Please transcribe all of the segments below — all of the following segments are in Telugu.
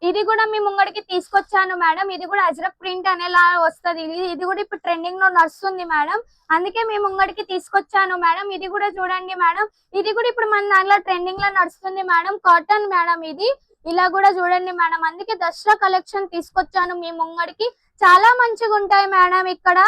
ఇది కూడా మీ ముంగడికి తీసుకొచ్చాను మేడం. ఇది కూడా అజ్రక్ ప్రింట్ అనేలా వస్తది. ఇది కూడా ఇప్పుడు ట్రెండింగ్ లో నడుస్తుంది మేడం. అందుకే మీ ముంగడికి తీసుకొచ్చాను మేడం. ఇది కూడా చూడండి మేడం. ఇది కూడా ఇప్పుడు మన దాంట్లో ట్రెండింగ్ లో నడుస్తుంది మేడం. కాటన్ మేడం ఇది. ఇలా కూడా చూడండి మేడం. అందుకే దసరా కలెక్షన్ తీసుకొచ్చాను మీ ముంగడికి. చాలా మంచిగా ఉంటాయి మేడం. ఇక్కడ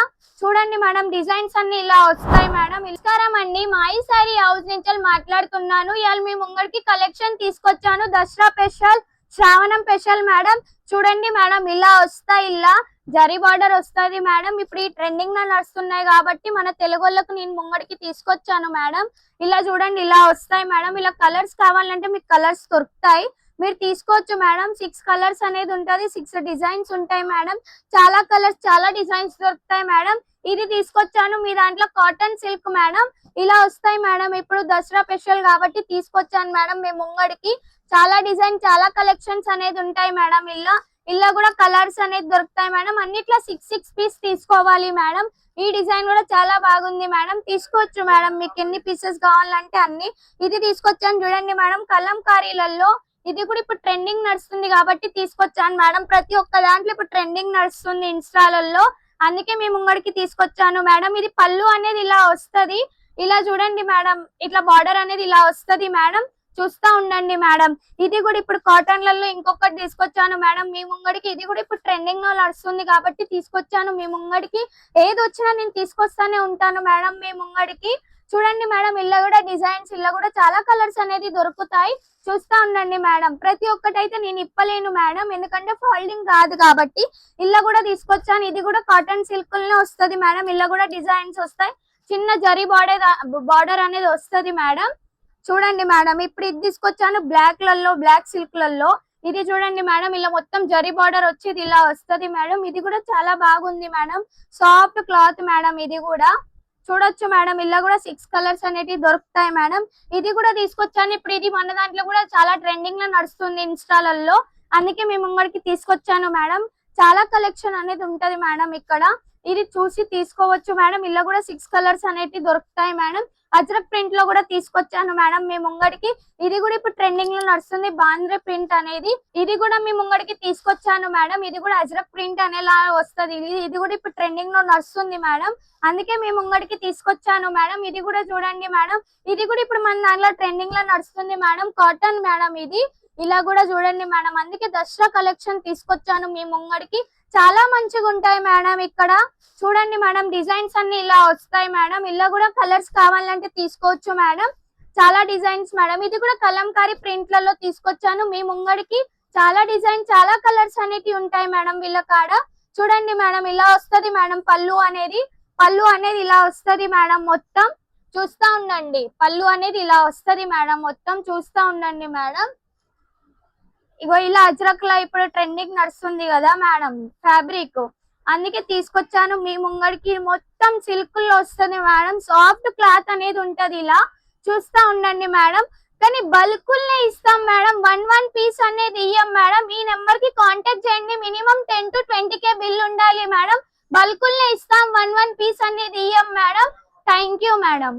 చూడండి మేడం, డిజైన్స్ అన్ని ఇలా వస్తాయి మేడం. నమస్కారం అండి, మాయి సారీ హౌస్ నుంచి మాట్లాడుతున్నాను. ఇవాళ మీ ముంగడికి కలెక్షన్ తీసుకొచ్చాను. దసరా స్పెషల్, శ్రావణం స్పెషల్ మేడం. చూడండి మేడం, ఇలా వస్తాయి. ఇలా జరీ బార్డర్ వస్తుంది మేడం. ఇప్పుడు ఈ ట్రెండింగ్ లో నడుస్తున్నాయి కాబట్టి మన తెలుగు వాళ్ళకు నేను ముంగడికి తీసుకొచ్చాను మేడం. ఇలా చూడండి, ఇలా వస్తాయి మేడం. ఇలా కలర్స్ కావాలంటే మీకు కలర్స్ దొరుకుతాయి, మీరు తీసుకోవచ్చు మేడం. 6 కలర్స్ అనేది ఉంటది, 6 డిజైన్స్ ఉంటాయి మేడం. చాలా కలర్స్, చాలా డిజైన్స్ దొరుకుతాయి మేడం. ఇది తీసుకొచ్చాను మీ దాంట్లో కాటన్ సిల్క్ మేడం. ఇలా వస్తాయి మేడం. ఇప్పుడు దసరా స్పెషల్ కాబట్టి తీసుకొచ్చాను మేడం మీ ముంగడికి. చాలా డిజైన్, చాలా కలెక్షన్స్ అనేది ఉంటాయి మేడం. ఇలా కూడా కలర్స్ అనేది దొరుకుతాయి మేడం. అన్నిట్లో 6 పీస్ తీసుకోవాలి మేడం. ఈ డిజైన్ కూడా చాలా బాగుంది మేడం, తీసుకోవచ్చు మేడం. మీకు ఎన్ని పీసెస్ కావాలంటే అన్ని. ఇది తీసుకొచ్చాను చూడండి మేడం, కలంకారీలలో. ఇది కూడా ఇప్పుడు ట్రెండింగ్ నడుస్తుంది కాబట్టి తీసుకొచ్చాను మేడం. ప్రతి ఒక్క దాంట్లో ఇప్పుడు ట్రెండింగ్ నడుస్తుంది ఇన్స్టాలలో, అందుకే మీ ముంగడికి తీసుకొచ్చాను మేడం. ఇది పళ్ళు అనేది ఇలా వస్తది. ఇలా చూడండి మేడం, ఇట్లా బార్డర్ అనేది ఇలా వస్తది మేడం. చూస్తా ఉండండి మేడం. ఇది కూడా ఇప్పుడు కాటన్లలో ఇంకొకటి తీసుకొచ్చాను మేడం మీ ముంగడికి. ఇది కూడా ఇప్పుడు ట్రెండింగ్ లో నడుస్తుంది కాబట్టి తీసుకొచ్చాను మీ ముంగడికి. ఏది వచ్చినా నేను తీసుకొస్తానే ఉంటాను మేడం మీ ముంగడికి. చూడండి మేడం, ఇలా కూడా డిజైన్స్, ఇలా కూడా చాలా కలర్స్ అనేది దొరుకుతాయి. చూస్తా ఉండండి మేడం. ప్రతి ఒక్కటైతే నేను ఇప్పలేను మేడం, ఎందుకంటే ఫోల్డింగ్ కాదు కాబట్టి. ఇలా కూడా తీసుకొచ్చాను. ఇది కూడా కాటన్ సిల్క్ లో వస్తుంది మేడం. ఇలా కూడా డిజైన్స్ వస్తాయి. చిన్న జరీ బార్డర్ అనేది వస్తుంది మేడం. చూడండి మేడం, ఇప్పుడు ఇది తీసుకొచ్చాను బ్లాక్ లలో, బ్లాక్ సిల్క్ లలో. ఇది చూడండి మేడం, ఇలా మొత్తం జరీ బార్డర్ వచ్చి ఇది ఇలా వస్తుంది మేడం. ఇది కూడా చాలా బాగుంది మేడం, సాఫ్ట్ క్లాత్ మేడం. ఇది కూడా చూడొచ్చు మేడం. ఇలా కూడా 6 కలర్స్ అనేవి దొరుకుతాయి మేడం. ఇది కూడా తీసుకొచ్చాను. ఇప్పుడు ఇది మన దాంట్లో కూడా చాలా ట్రెండింగ్ లో నడుస్తుంది ఇన్స్టాలలో, అందుకే మీ ముంగడికి తీసుకొచ్చాను మేడం. చాలా కలెక్షన్ అనేది ఉంటది మేడం ఇక్కడ. ఇది చూసి తీసుకోవచ్చు మేడం. ఇలా కూడా 6 కలర్స్ అనేవి దొరుకుతాయి మేడం. అజ్రక్ ప్రింట్ లో కూడా తీసుకొచ్చాను మేడం మీ ముంగడికి. ఇది కూడా ఇప్పుడు ట్రెండింగ్ లో నడుస్తుంది, బాంద్రే ప్రింట్ అనేది. ఇది కూడా మీ ముంగడికి తీసుకొచ్చాను మేడం. ఇది కూడా అజ్రక్ ప్రింట్ అనేలా వస్తుంది. ఇది కూడా ఇప్పుడు ట్రెండింగ్ లో నడుస్తుంది మేడం, అందుకే మీ ముంగడికి తీసుకొచ్చాను మేడం. ఇది కూడా చూడండి మేడం. ఇది కూడా ఇప్పుడు మన దాంట్లో ట్రెండింగ్ లో నడుస్తుంది మేడం, కాటన్ మేడం ఇది. ఇలా కూడా చూడండి మేడం. అందుకే దసరా కలెక్షన్ తీసుకొచ్చాను మీ ముంగడికి. చాలా మంచిగా ఉంటాయి మేడం. ఇక్కడ చూడండి మేడం, డిజైన్స్ అన్ని ఇలా వస్తాయి మేడం. ఇలా కూడా కలర్స్ కావాలంటే తీసుకోవచ్చు మేడం. చాలా డిజైన్స్ మేడం. ఇది కూడా కలంకారీ ప్రింట్లలో తీసుకొచ్చాను మీ ముంగడికి. చాలా డిజైన్, చాలా కలర్స్ అనేవి ఉంటాయి మేడం వీళ్ళ కాడ. చూడండి మేడం, ఇలా వస్తది మేడం పళ్ళు అనేది. పళ్ళు అనేది ఇలా వస్తది మేడం మొత్తం. చూస్తా ఉండండి, పళ్ళు అనేది ఇలా వస్తది మేడం మొత్తం. చూస్తా ఉండండి మేడం. ఇగో ఇలా అజ్రక్ లా ఇప్పుడు ట్రెండింగ్ నడుస్తుంది కదా మేడం ఫ్యాబ్రిక్, అందుకే తీసుకొచ్చాను మీ ముంగడికి. మొత్తం సిల్క్ లో వస్తుంది మేడం, సాఫ్ట్ క్లాత్ అనేది ఉంటది. ఇలా చూస్తా ఉండండి మేడం. కానీ బల్కుల్నే ఇస్తాం మేడం, 1 పీస్ అనేది ఇయ్యం మేడం. ఈ నెంబర్ కి కాంటాక్ట్ చేయండి. మినిమం 10 to 20K బిల్ ఉండాలి మేడం. బల్కుల్నే ఇస్తాం, 1 పీస్ అనేది ఇయ్యం మేడం. Thank you madam.